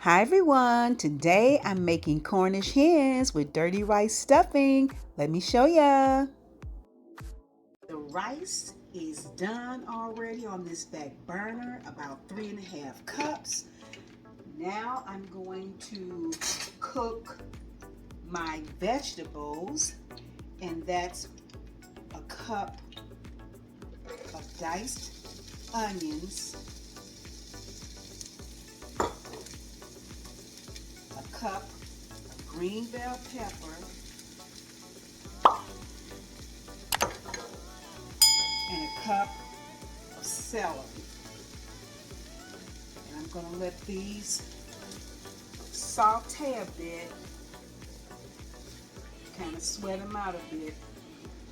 Hi everyone, today I'm making Cornish hens with dirty rice stuffing. Let me show ya. The rice is done already on this back burner, about 3.5 cups. Now I'm going to cook my vegetables, and that's a cup of diced onions, a cup of green bell pepper, and a cup of celery. And I'm going to let these saute a bit, kind of sweat them out a bit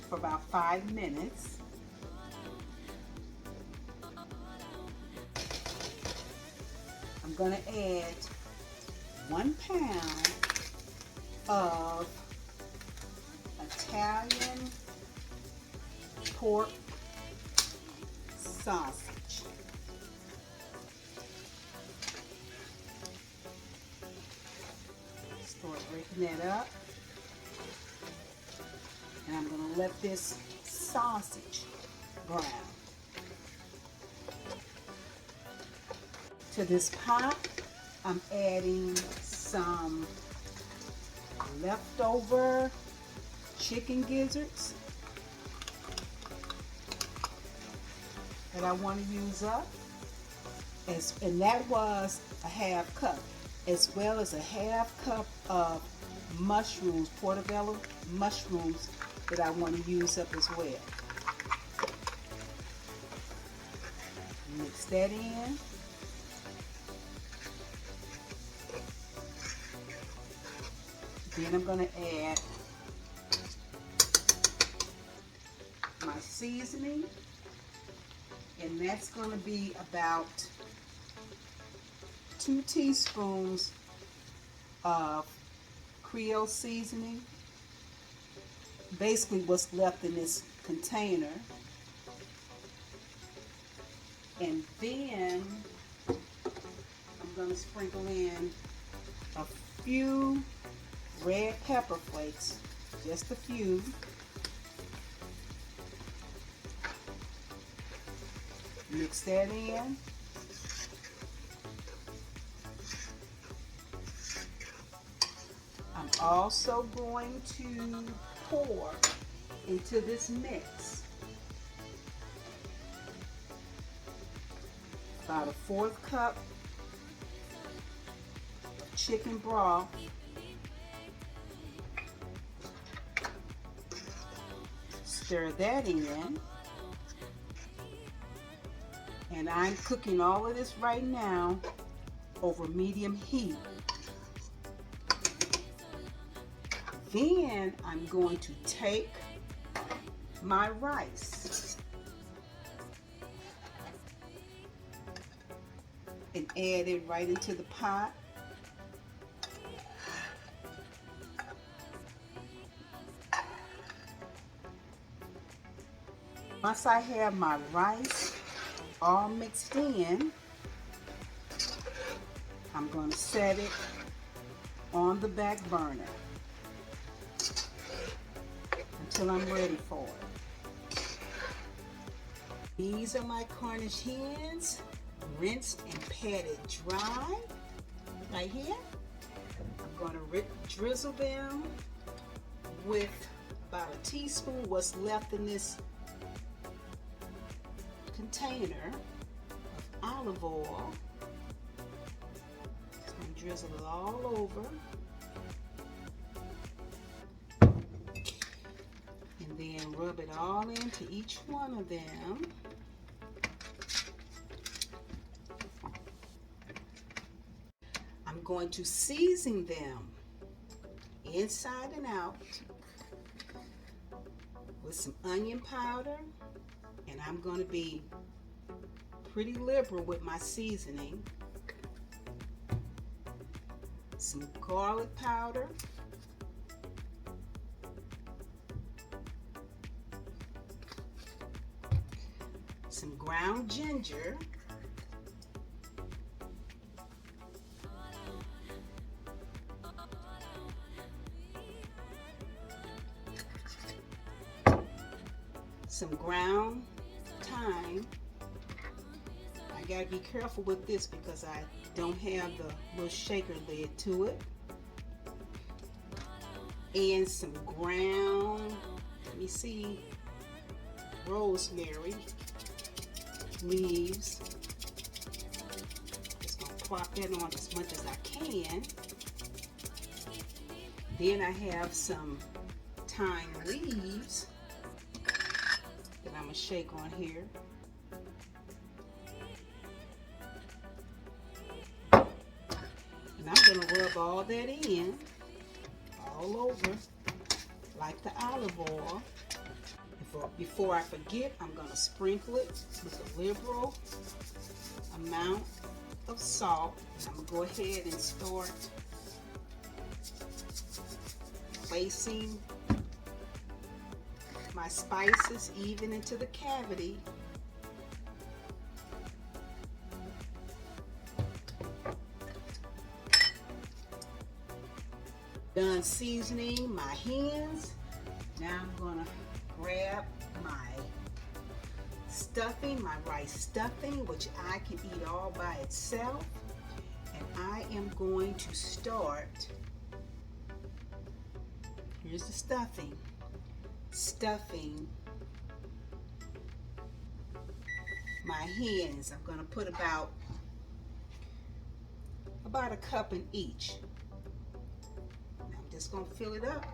for about 5 minutes. I'm going to add 1 pound of Italian pork sausage. Start breaking that up. And I'm going to let this sausage brown. To this pot, I'm adding some leftover chicken gizzards that I want to use up. And that was a 1/2 cup, as well as a 1/2 cup of mushrooms, portobello mushrooms, that I want to use up as well. Mix that in. Then I'm going to add my seasoning, and that's going to be about 2 teaspoons of Creole seasoning, basically what's left in this container. And then I'm going to sprinkle in a few red pepper flakes, just a few. Mix that in. I'm also going to pour into this mix about a 1/4 cup of chicken broth, stir that in, and I'm cooking all of this right now over medium heat. Then I'm going to take my rice and add it right into the pot. Once I have my rice all mixed in, I'm going to set it on the back burner until I'm ready for it. These are my Cornish hens, rinsed and patted dry, right here. I'm going to drizzle them with about a teaspoon, what's left in this container, of olive oil. Just going to drizzle it all over. And then rub it all into each one of them. I'm going to season them inside and out with some onion powder, and I'm going to be pretty liberal with my seasoning. Some garlic powder, some ground ginger, some ground thyme. I gotta be careful with this because I don't have the little shaker lid to it. And some ground, let me see, rosemary leaves. Just gonna plop that on as much as I can. Then I have some thyme leaves that I'm gonna shake on here. And I'm gonna rub all that in, all over, like the olive oil. Before I forget, I'm gonna sprinkle it with a liberal amount of salt. And I'm gonna go ahead and start placing my spices even into the cavity. Done seasoning my hens. Now I'm gonna grab my stuffing, my rice stuffing, which I can eat all by itself. And I am going to start, here's the stuffing, my hens. I'm gonna put about a cup in each. I'm just gonna fill it up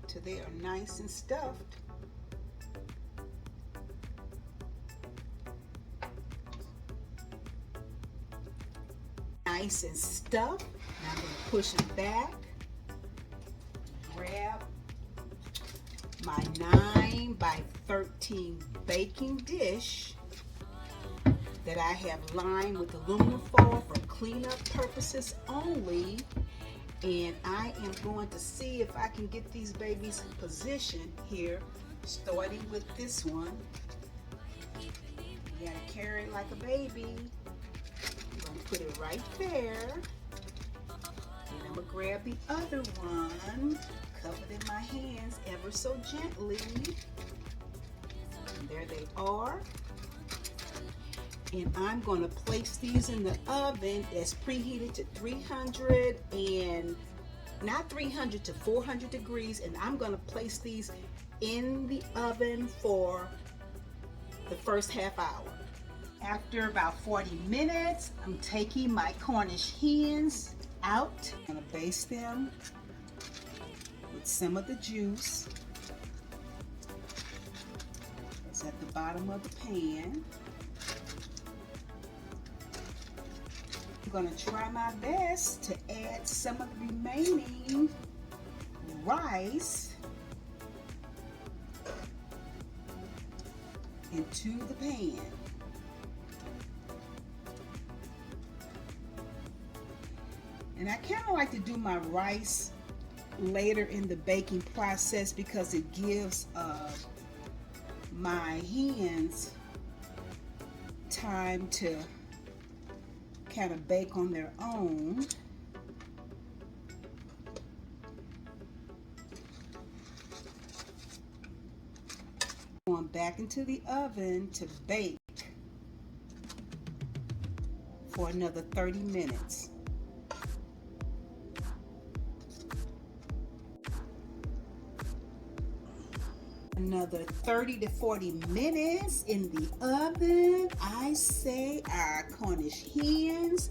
till they are nice and stuffed. Nice and stuffed. Now I'm gonna push it back, grab my 9 by 13 baking dish that I have lined with aluminum foil for cleanup purposes only. And I am going to see if I can get these babies positioned here, starting with this one. You gotta carry it like a baby. I'm gonna put it right there. And I'm gonna grab the other one, cover it in my hands ever so gently. And there they are. And I'm going to place these in the oven that's preheated to 300 and not 300 to 400 degrees. And I'm going to place these in the oven for the first half hour. After about 40 minutes, I'm taking my Cornish hens out. I'm going to baste them with some of the juice. It's at the bottom of the pan. I'm going to try my best to add some of the remaining rice into the pan. And I kind of like to do my rice later in the baking process because it gives my hens time to kind of bake on their own. Going back into the oven to bake for another 30 minutes. Another 30 to 40 minutes in the oven. I say our Cornish hens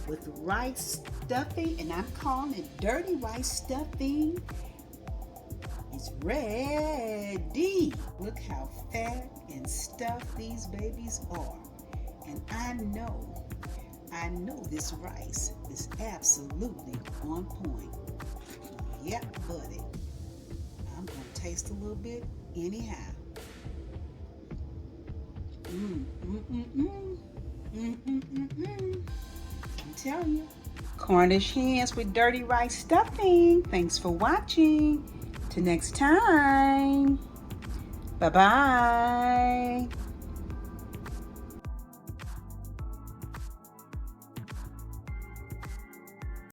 with rice stuffing, and I'm calling it dirty rice stuffing, is ready. Look how fat and stuffed these babies are. And I know this rice is absolutely on point. Yep, buddy. I'm gonna taste a little bit anyhow. I'm telling you. Cornish hens with dirty rice stuffing. Thanks for watching. Till next time. Bye-bye.